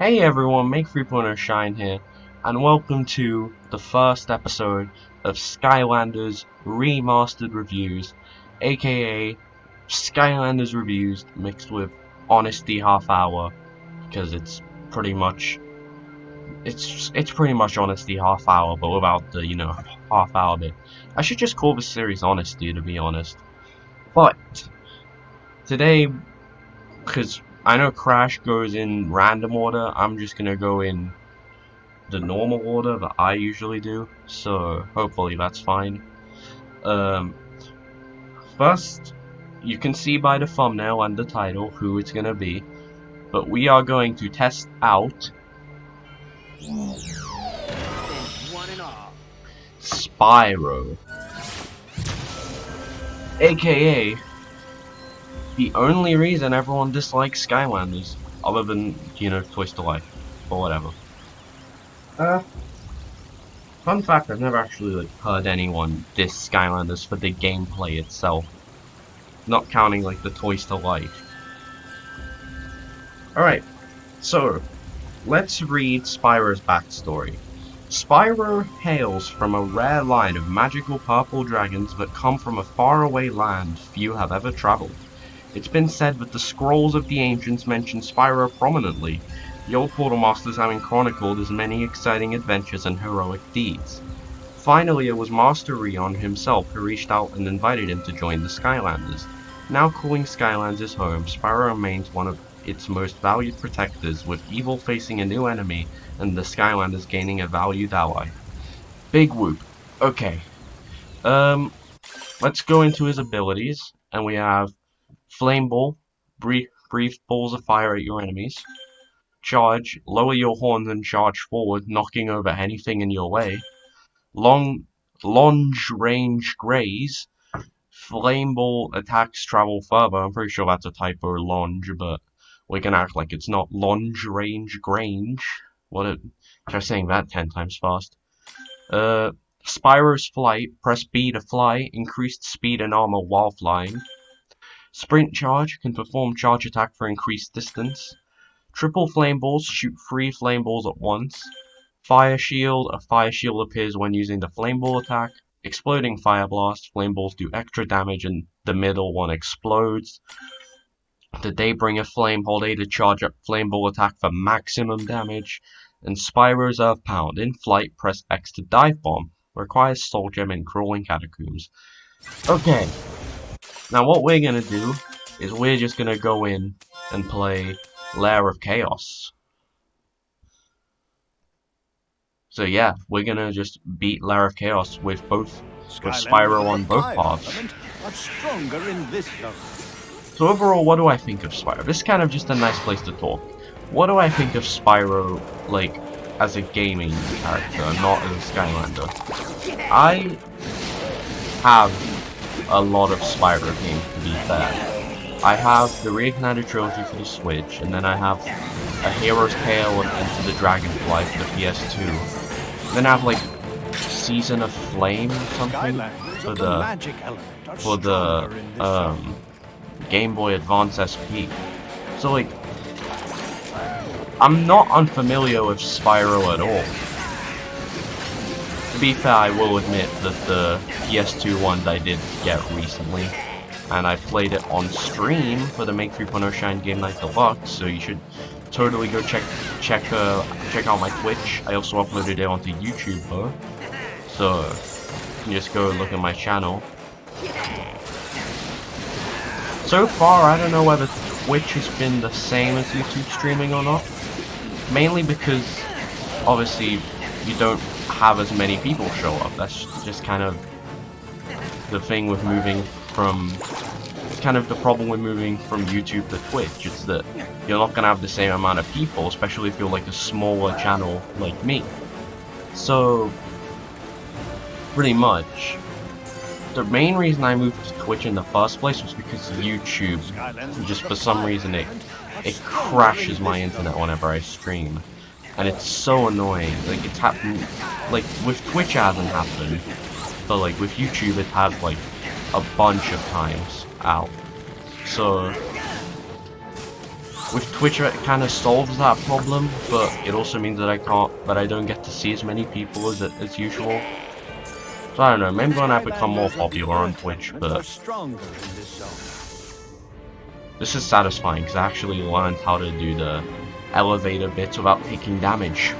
Hey everyone, Make 3.0 Shine here, and welcome to the first episode of Skylanders Remastered Reviews, aka Skylanders Reviews mixed with Honesty Half Hour, because it's pretty much Honesty Half Hour, but without the, half hour bit. I should just call this series Honesty, to be honest. But today, because I know Crash goes in random order, I'm just gonna go in the normal order that I usually do, so hopefully that's fine. First, you can see by the thumbnail and the title who it's gonna be, but we are going to test out SPYRO, aka the only reason everyone dislikes Skylanders, other than, Toys to Life, or whatever. Fun fact, I've never actually heard anyone diss Skylanders for the gameplay itself, not counting the Toys to Life. Alright, so let's read Spyro's backstory. Spyro hails from a rare line of magical purple dragons that come from a faraway land few have ever traveled. It's been said that the scrolls of the ancients mention Spyro prominently, the old Portal Masters having chronicled his many exciting adventures and heroic deeds. Finally, it was Master Rion himself who reached out and invited him to join the Skylanders. Now calling Skylands his home, Spyro remains one of its most valued protectors, with evil facing a new enemy and the Skylanders gaining a valued ally. Big whoop. Okay. Let's go into his abilities, and we have Flame Ball, breathe balls of fire at your enemies. Charge, lower your horns and charge forward, knocking over anything in your way. Longe range graze. Flame Ball attacks travel further. I'm pretty sure that's a typo, longe, but we can act like it's not. Longe range grange. Try saying that 10 times fast. Spyro's flight. Press B to fly. Increased speed and armor while flying. Sprint charge. Can perform charge attack for increased distance. Triple flame balls. Shoot 3 flame balls at once. Fire shield. A fire shield appears when using the flame ball attack. Exploding fire blast. Flame balls do extra damage and the middle one explodes. The Daybringer flame, hold A to charge up flame ball attack for maximum damage. And Spyro's Earth Pound. In flight, press X to dive bomb. Requires soul gem in crawling catacombs. Okay. Now what we're gonna do is we're just gonna go in and play Lair of Chaos. So yeah, we're gonna just beat Lair of Chaos with Spyro on both paths. So overall, what do I think of Spyro? This is kind of just a nice place to talk. What do I think of Spyro, as a gaming character, not as a Skylander? I have a lot of Spyro games, to be fair. I have the Reignited Trilogy for the Switch, and then I have A Hero's Tale and Enter the Dragonfly for the PS2. Then I have Season of Flame or something for the Game Boy Advance SP. So I'm not unfamiliar with Spyro at all. To be fair, I will admit that the PS2 ones I did get recently, and I played it on stream for the Make 3.0 Shine Game Night Deluxe, so you should totally go check out my Twitch. I also uploaded it onto YouTube though, so you can just go look at my channel. So far, I don't know whether Twitch has been the same as YouTube streaming or not. Mainly because, obviously, you don't have as many people show up. That's just kind of the thing with moving from... It's kind of the problem with moving from YouTube to Twitch. It's that you're not going to have the same amount of people, especially if you're a smaller channel like me. So, pretty much, the main reason I moved to Twitch in the first place was because YouTube, just for some reason, it crashes my internet whenever I stream. And it's so annoying. It's happened, with Twitch it hasn't happened, but with YouTube it has a bunch of times out. So with Twitch it kind of solves that problem, but it also means that I don't get to see as many people as usual. So I don't know, maybe when I become more popular on Twitch, but this is satisfying because I actually learned how to do the elevator bits without taking damage.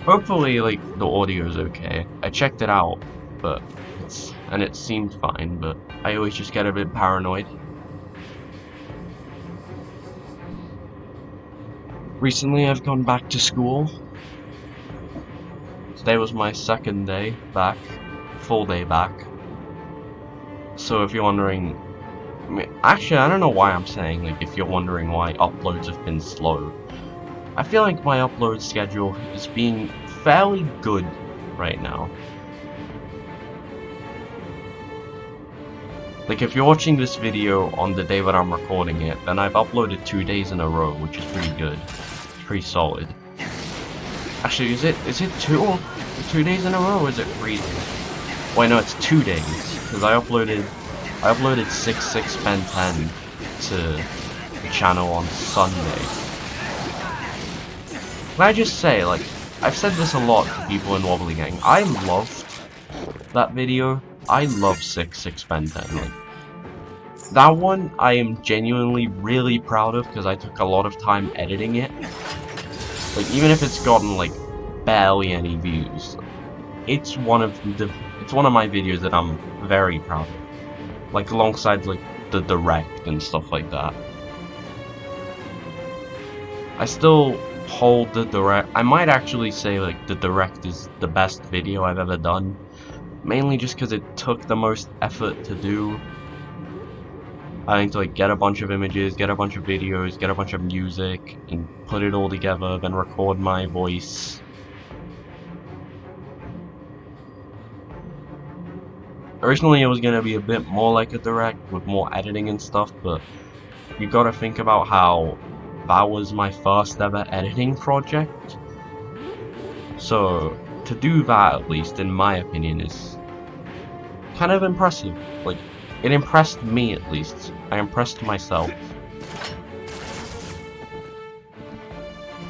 Hopefully, like, the audio's okay. I checked it out, but it seemed fine, but I always just get a bit paranoid. Recently, I've gone back to school. Today was my second day back, full day back. So if you're wondering, actually, I don't know why I'm saying, like, if you're wondering why uploads have been slow. I feel like my upload schedule is being fairly good right now. Like, if you're watching this video on the day that I'm recording it, then I've uploaded 2 days in a row, which is pretty good. It's pretty solid. Actually, is it 2 days in a row, or is it 3 days? Wait, no, it's 2 days, because I uploaded 6 Ben 10 to the channel on Sunday. Can I just say, like, I've said this a lot to people in Wobbly Gang, I loved that video. I love 6 Ben 10. Like, that one I am genuinely really proud of because I took a lot of time editing it. Like, even if it's gotten like barely any views, it's one of my videos that I'm very proud of. Like, alongside like the direct and stuff like that. I still hold the direct. I might actually say like the direct is the best video I've ever done. Mainly just because it took the most effort to do. I think to like get a bunch of images, get a bunch of videos, get a bunch of music, and put it all together, then record my voice. Originally it was going to be a bit more like a direct, with more editing and stuff, but you gotta think about how that was my first ever editing project. So, to do that, at least, in my opinion, is kind of impressive. Like, it impressed me, at least. I impressed myself.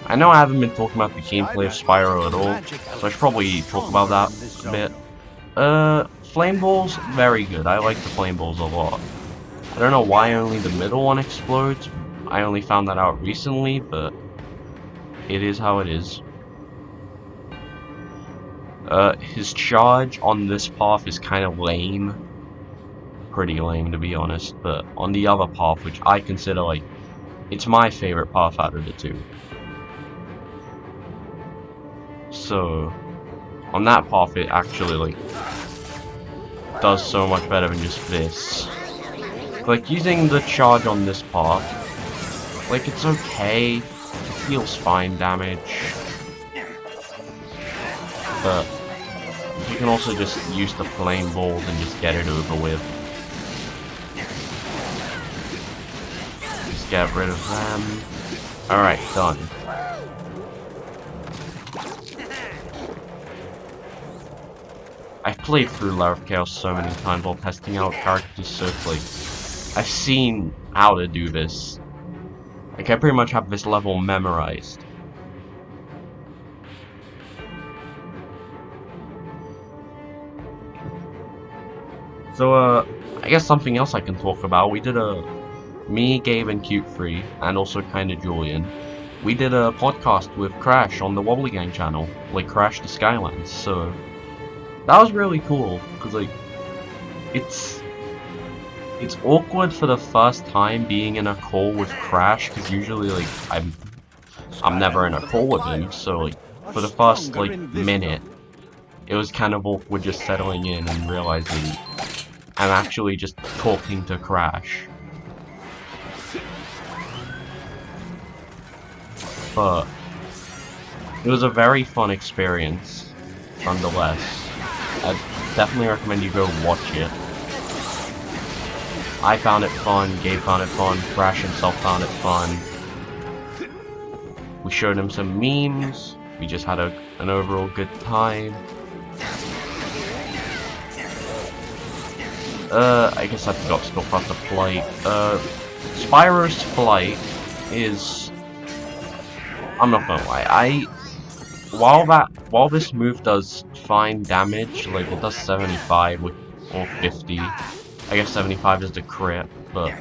I know I haven't been talking about the gameplay of Spyro at all, so I should probably talk about that a bit. Flame balls, very good. I like the flame balls a lot. I don't know why only the middle one explodes. I only found that out recently, but it is how it is. His charge on this path is kind of lame. Pretty lame, to be honest, but on the other path, which I consider, like, it's my favorite path out of the two. So, on that path, it actually, like, does so much better than just this. Like, using the charge on this path, like, it's okay. It deals fine damage. But you can also just use the flame balls and just get it over with. Just get rid of them. Alright, done. I've played through Lair of Chaos so many times while testing out characters, so it's like, I've seen how to do this. Like, I pretty much have this level memorized. So, I guess something else I can talk about. We did me, Gabe, and Cute3, and also kinda Julian. We did a podcast with Crash on the Wobbly Gang channel, like Crash the Skylanders, so that was really cool, because, like, it's awkward for the first time being in a call with Crash, because usually, like, I'm never in a call with him, so, like, for the first, like, minute, it was kind of awkward just settling in and realizing I'm actually just talking to Crash. But it was a very fun experience, nonetheless. I'd definitely recommend you go watch it. I found it fun, Gabe found it fun, Crash himself found it fun. We showed him some memes, we just had an overall good time. I guess I forgot to talk about the flight. Spyro's flight is... I'm not gonna lie, while this move does fine damage, like it does 75 with, or 50. I guess 75 is the crit, but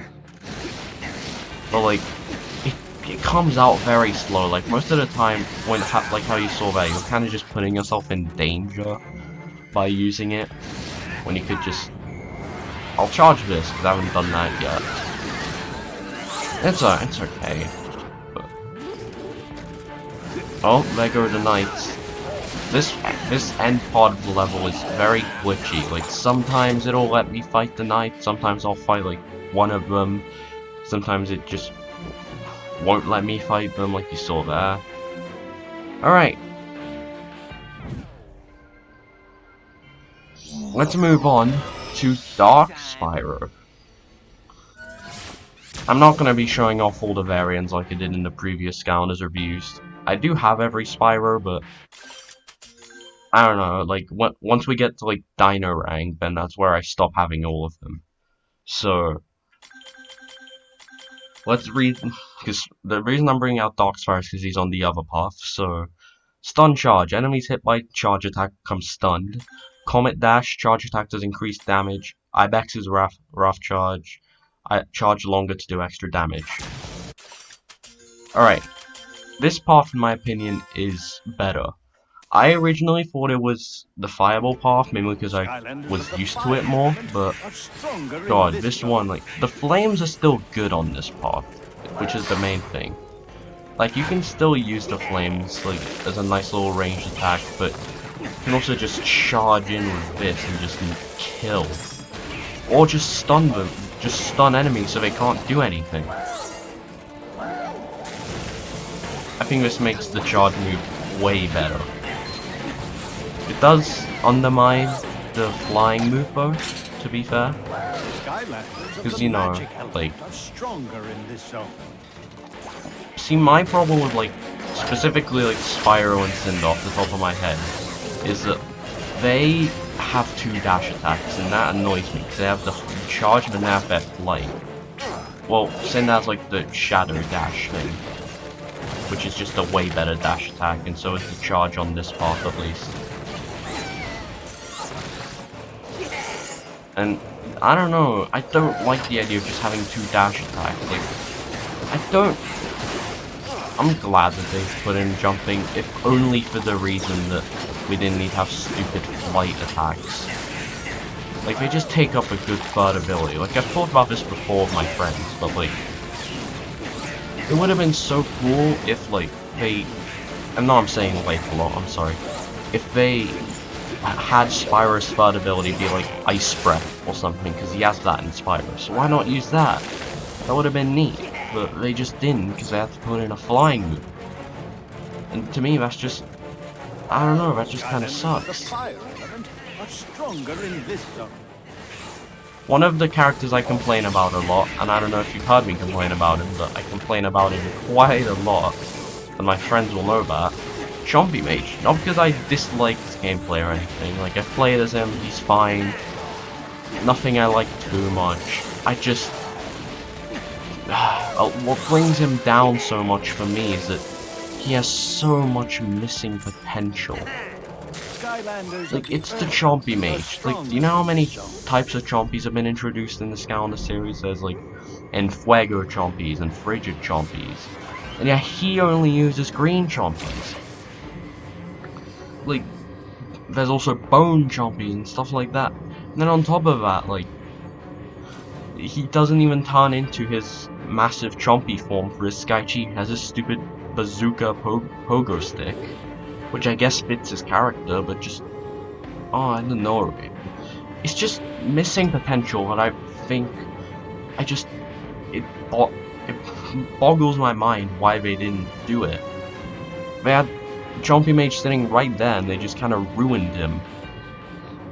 like it comes out very slow. Like most of the time, when like how you saw there, you're kind of just putting yourself in danger by using it when you could just. I'll charge this because I haven't done that yet. It's okay. But... oh, there go the knights. This end part of the level is very glitchy. Like sometimes it'll let me fight the knights, sometimes I'll fight like one of them, sometimes it just won't let me fight them, like you saw there. Alright. Let's move on to Dark Spyro. I'm not going to be showing off all the variants like I did in the previous Skylanders reviews. I do have every Spyro, but I don't know, like, once we get to, like, Dino rank, then that's where I stop having all of them. So, let's read, because the reason I'm bringing out Dark Spyro is because he's on the other path. So, Stun Charge. Enemies hit by charge attack become stunned. Comet Dash. Charge attack does increased damage. Ibex's Wrath Charge. I charge longer to do extra damage. Alright. This path, in my opinion, is better. I originally thought it was the Fireball path, mainly because I was used to it more, but god, this one, like, the flames are still good on this path, which is the main thing. Like, you can still use the flames, like, as a nice little ranged attack, but you can also just charge in with this and just kill. Or just stun them, just stun enemies so they can't do anything. I think this makes the charge move way better. It does undermine the flying move though, to be fair. Because, you know, like... see, my problem with, like, specifically, like, Spyro and Cinder off the top of my head, is that they have 2 dash attacks, and that annoys me, because they have the charge and they have their flight. Well, Cinder has, like, the shadow dash thing, which is just a way better dash attack, and so is the charge on this path at least. And, I don't know, I don't like the idea of just having 2 dash attacks. Like, I'm glad that they put in jumping, if only for the reason that we didn't need to have stupid flight attacks. Like, they just take up a good third ability. Like, I've thought about this before with my friends, but, like, it would have been so cool if, like, they... and no, I'm saying like a lot, I'm sorry. If they had Spyro's third ability be like Ice Breath or something, because he has that in Spyro, so why not use that? That would have been neat, but they just didn't because they had to put in a flying move. And to me, that's just... I don't know, that just kind of sucks. One of the characters I complain about a lot, and I don't know if you've heard me complain about him, but I complain about him quite a lot, and my friends will know that. Chompy Mage. Not because I dislike his gameplay or anything, like, I've played as him, he's fine. Nothing I like too much. I just... what brings him down so much for me is that he has so much missing potential. Like, it's the Chompy Mage. Like, do you know how many types of Chompies have been introduced in the Skylanders series? There's, like, Enfuego Chompies and Frigid Chompies. And yeah, he only uses green Chompies. Like, there's also Bone Chompies and stuff like that. And then on top of that, like, he doesn't even turn into his massive Chompy form for his Sky Chief. He has his stupid bazooka pogo stick, which I guess fits his character, but just... oh, I don't know. It's just missing potential, and I think... it boggles my mind why they didn't do it. They had Chompy Mage sitting right there, and they just kind of ruined him.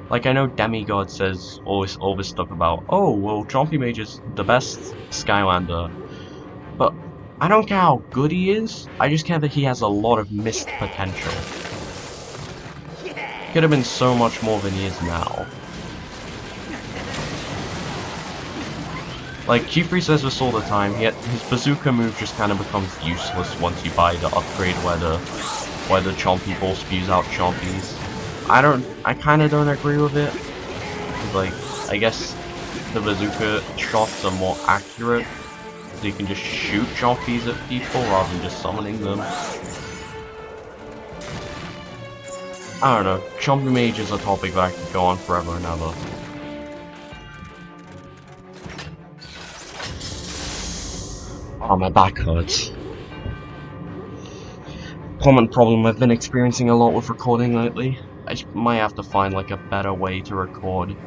Like, I know Demigod says all this stuff about, oh, well, Chompy Mage is the best Skylander, but I don't care how good he is, I just care that he has a lot of missed potential. He could have been so much more than he is now. Like, Q3 says this all the time, yet his bazooka move just kind of becomes useless once you buy the upgrade where the Chompy Ball spews out Chompies. I kinda don't agree with it. Like, I guess the bazooka shots are more accurate, so you can just shoot Chompies at people rather than just summoning them. I don't know, Chompy Mage is a topic that I could go on forever and ever. Oh, my back hurts. Common problem I've been experiencing a lot with recording lately. I might have to find like a better way to record.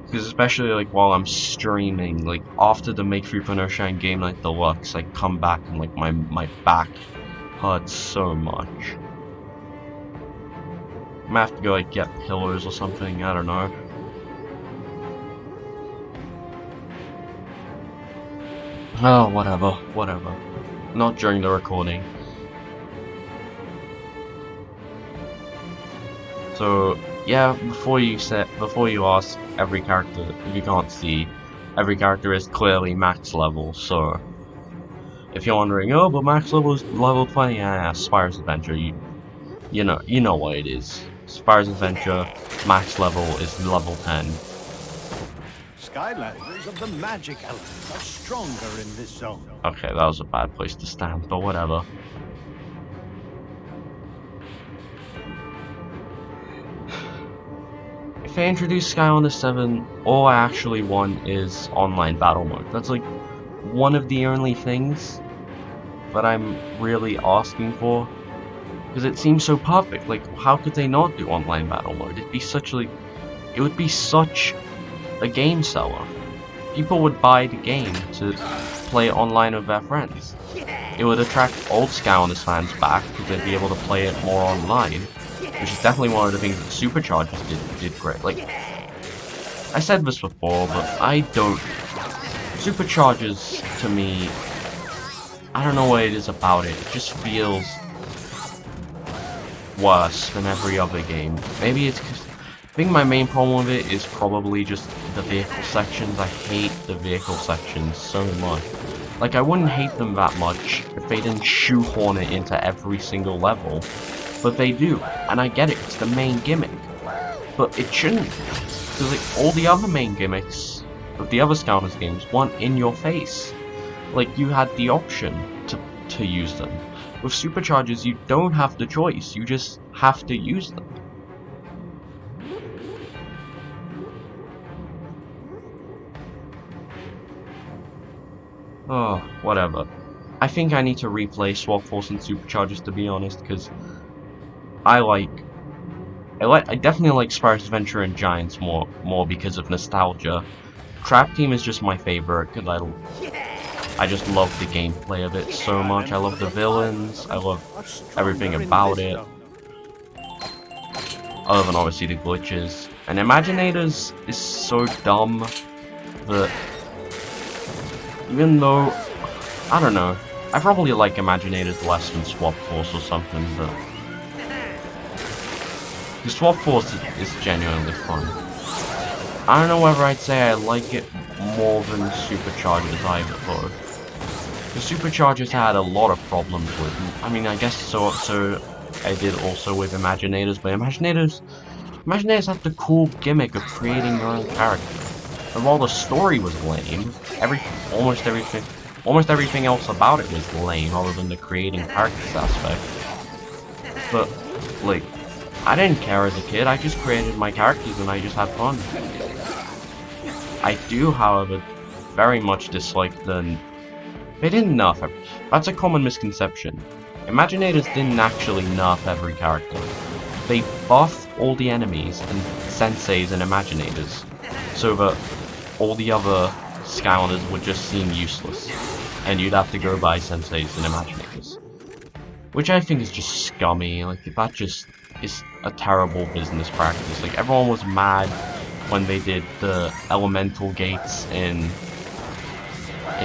Because especially like while I'm streaming, like after the Make 3.0 Shine Game Night Deluxe, I come back and like my back hurts so much. I might have to go like get pillows or something, I don't know. Oh, whatever. Not during the recording. So yeah, before you ask, every character, if you can't see, every character is clearly max level. So if you're wondering, oh, but max level is level 20, yeah, Spyro's Adventure, you know what it is. Spyro's Adventure max level is level 10. Skylanders of the magic element are stronger in this zone. Okay, that was a bad place to stand, but whatever. If I introduce Skylanders 7, all I actually want is online battle mode. That's like one of the only things that I'm really asking for. Because it seems so perfect. Like, how could they not do online battle mode? It would be such a game seller. People would buy the game to play it online with their friends. It would attract old Skylanders fans back because they'd be able to play it more online, which is definitely one of the things that Superchargers did great. Like, I said this before, but Superchargers, to me, I don't know what it is about it. It just feels worse than every other game. Maybe it's because I think my main problem with it is probably just the vehicle sections. I hate the vehicle sections so much. Like, I wouldn't hate them that much if they didn't shoehorn it into every single level. But they do, and I get it, it's the main gimmick. But it shouldn't. Because like, all the other main gimmicks of the other Skylanders games weren't in your face. Like, you had the option to use them. With Superchargers, you don't have the choice, you just have to use them. Oh, whatever. I think I need to replay Swap Force and Superchargers, to be honest, because I definitely like Spyro's Adventure and Giants more because of nostalgia. Trap Team is just my favorite because I just love the gameplay of it so much. I love the villains. I love everything about it. Other than obviously the glitches. And Imaginators is so dumb that even though, I don't know, I probably like Imaginators less than Swap Force or something, but the Swap Force is genuinely fun. I don't know whether I'd say I like it more than Superchargers either, though. The Superchargers had a lot of problems with, I mean, I guess so I did also with Imaginators, but Imaginators had the cool gimmick of creating your own character. And while the story was lame, almost everything else about it was lame, other than the creating characters aspect. But, like, I didn't care as a kid, I just created my characters and I just had fun. I do, however, very much dislike they didn't nerf that's a common misconception. Imaginators didn't actually nerf every character. They buffed all the enemies and senseis and Imaginators, so that all the other Skylanders would just seem useless, and you'd have to go buy senseis and Imaginators. Which I think is just scummy, like, that just is a terrible business practice. Like, everyone was mad when they did the elemental gates in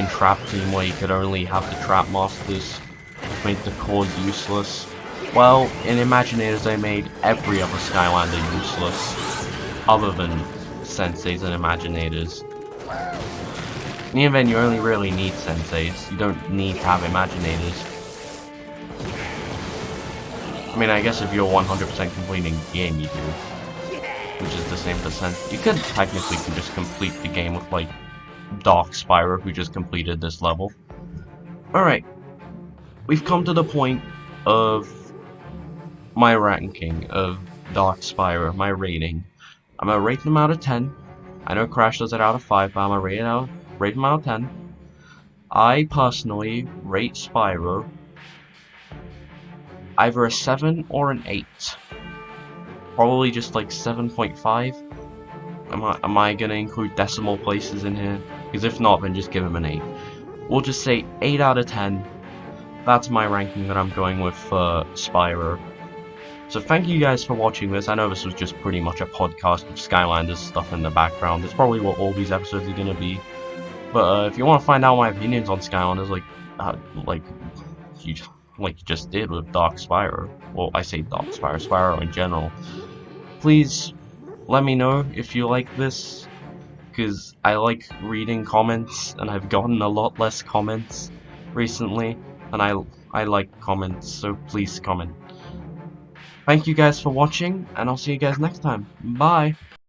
Trap Team, where you could only have the Trap Masters, which made the cores useless. Well, in Imaginators they made every other Skylander useless, other than senseis and imaginators. Even then, you only really need senseis. You don't need to have imaginators. I mean, I guess if you're 100% completing the game, you do. Which is the same percent. You could technically just complete the game with, like, Dark Spyro, who just completed this level. Alright. We've come to the point of my ranking of Dark Spyro, my rating. I'm gonna rate them out of 10. I know Crash does it out of 5, but I'm gonna rate them out of 10. I personally rate Spyro either a 7 or an 8. Probably just like 7.5. Am I gonna include decimal places in here? Because if not, then just give him an 8. We'll just say 8 out of 10. That's my ranking that I'm going with for Spyro. So thank you guys for watching this. I know this was just pretty much a podcast with Skylanders stuff in the background. It's probably what all these episodes are gonna be. But if you want to find out my opinions on Skylanders, like you just did with Dark Spyro, well, I say Dark Spyro, Spyro in general, please let me know if you like this, because I like reading comments, and I've gotten a lot less comments recently, and I like comments, so please comment. Thank you guys for watching, and I'll see you guys next time. Bye!